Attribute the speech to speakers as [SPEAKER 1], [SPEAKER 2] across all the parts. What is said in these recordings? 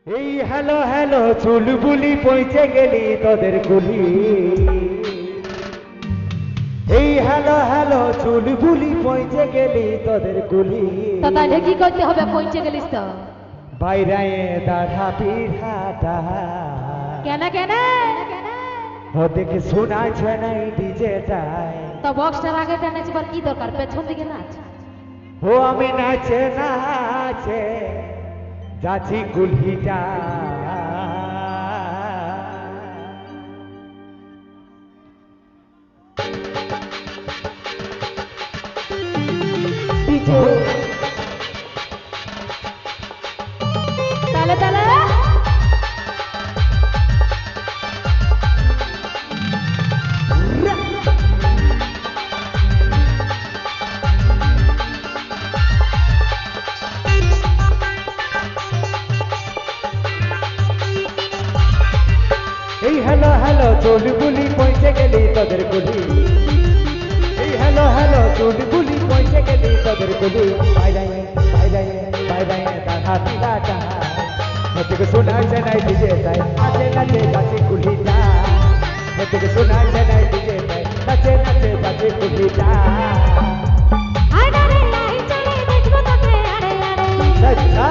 [SPEAKER 1] এই hello hello চুলবুলি পৌঁছে গেলি তোদের কুলি। এই হ্যালো হ্যালো চুলবুলি পৌঁছে গেলি তোদের কুলি।
[SPEAKER 2] তা তাহলে কি করতে হবে পৌঁছে গেলিস তো?
[SPEAKER 1] বাইরায়ে দাঁড়া পিঠাটা
[SPEAKER 2] কেন কেন
[SPEAKER 1] ও দেখে শোনাছে নাই ডিজেটাই।
[SPEAKER 2] তো বক্সটার আগে নাচবার কি দরকার, পেছন দিকে নাচ।
[SPEAKER 1] ও আমি নাচে নাচে যাচ্ছি কুলিটা।
[SPEAKER 2] তাহলে তাহলে
[SPEAKER 1] এই হ্যালো হ্যালো চুলবুলি পৌঁছে গেলি তোদের কুলি। এই হ্যালো হ্যালো চুলবুলি পৌঁছে গেলি তোদের কুলি। বাইরায়ে বাইরায়ে বাইরায়ে দাঁড়া পিঠাটা ও দেখে শোনাছে নাই ডিজেটাই। নাচে নাচে যাচ্ছি কুলিটা ও দেখে শোনাছে নাই ডিজেটাই। নাচে নাচে যাচ্ছি কুলিটা।
[SPEAKER 2] আইডারে আই চলে দেখবো তোকে আরে আরে
[SPEAKER 1] আচ্ছা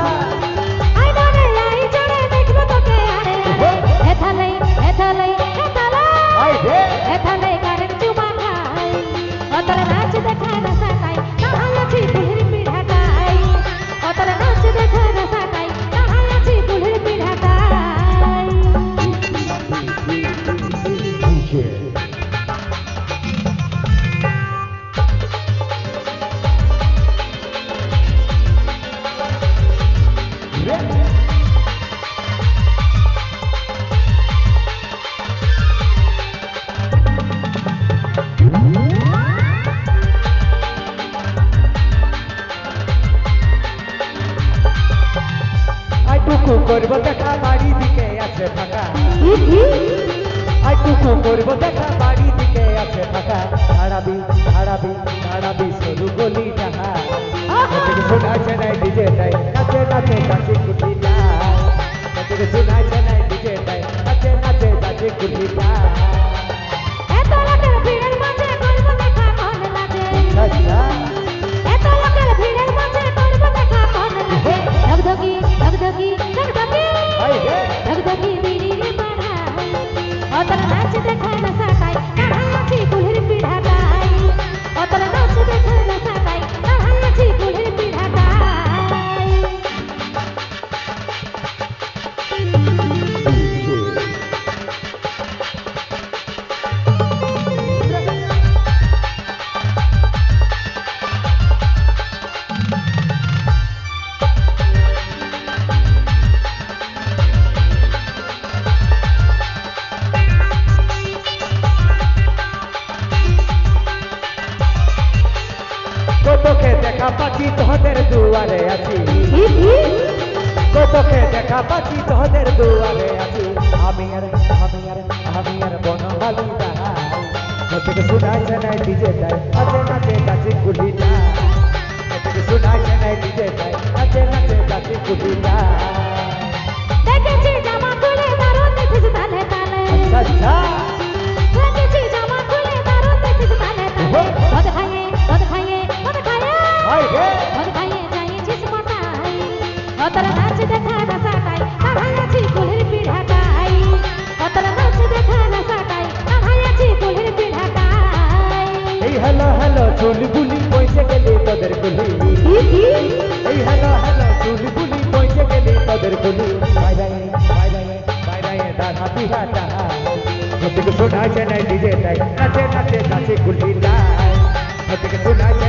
[SPEAKER 2] আইডারে আই চলে দেখবো তোকে আরে আরে হেথালে হেথালে হেথালে
[SPEAKER 1] আই রে
[SPEAKER 2] হেথালে কারেন চুমা খাই অতর নাচ দেখা রসাটাই নাহায়াছি কুলির পিঠাটাই অতর নাচ দেখা রসাটাই নাহায়াছি কুলির পিঠাটাই
[SPEAKER 1] আইটুকু করবো দেখা বাড়ি দিকে আছে ফাঁকা। আইটুকু করবো দেখা বাড়ি দিকে আছে ফাঁকা। হারাবি হারাবি হারাবি সরু গলি ডাহা থেকে শোনাছে নাই ডিজেটাই। নাচে নাচে যাচ্ছে কুটিটা থেকে শোনাছে নাই ডিজেটাই। নাচে নাচে যাচ্ছে কুটিটা।
[SPEAKER 2] এত লোকের ভিড়ের মাঝে করবো দেখা মন লাগে
[SPEAKER 1] আচ্ছা
[SPEAKER 2] এত লোকের ভিড়ের মাঝে করবো দেখা মন লাগে ধগধগি ধগধগি ধগধগি
[SPEAKER 1] আই রে
[SPEAKER 2] ধগধগি বিড়ির বাড়াই অতর নাচ দেখা রসাটাই নাহায়াছি কুলির পিঠাটাই অতর নাচ দেখা রসাটাই নাহায়াছি কুলির পিঠাটাই
[SPEAKER 1] কতকে দেখা পাচ্ছি তোদের দুয়ারে আছি। কতকে দেখা পাচ্ছি তোদের দুয়ারে আছি। আমি আর বনমালী দাহাই থেকে শোনাছে নাই ডিজেটাই। নাচে নাচে যাচ্ছি কুলিটা থেকে শোনাছে নাই ডিজেটাই। নাচে নাচে যাচ্ছি কুলিটা।
[SPEAKER 2] দেখেছি জামা খুলে দারুণ দেখিস তালে তালে
[SPEAKER 1] আচ্ছা
[SPEAKER 2] দেখেছি জামা খুলে দারুণ দেখিস তালে তালে মদ খাইয়ে মদ খাইয়ে মদ খাইয়ে
[SPEAKER 1] আই রে
[SPEAKER 2] মদ খাইয়ে যাইছিস মাথায় অতর নাচ দেখা রসাটাই নাহায়াছি কুলির পিঠাটাই অতর নাচ দেখা রসাটাই নাহায়াছি কুলির পিঠাটাই
[SPEAKER 1] এই হ্যালো হ্যালো চুলবুলি পৌঁছে গেলি তোদের কুলি। এই হ্যালো হ্যালো চুলবুলি পৌঁছে গেলি তোদের কুলি। বাইরায়ে বাইরায়ে বাইরায়ে দাঁড়া পিঠাটা থেকে শোনাছে নাই ডিজেটাই। নাচে নাচে যাচ্ছে কুলিটা থেকে শোনাছে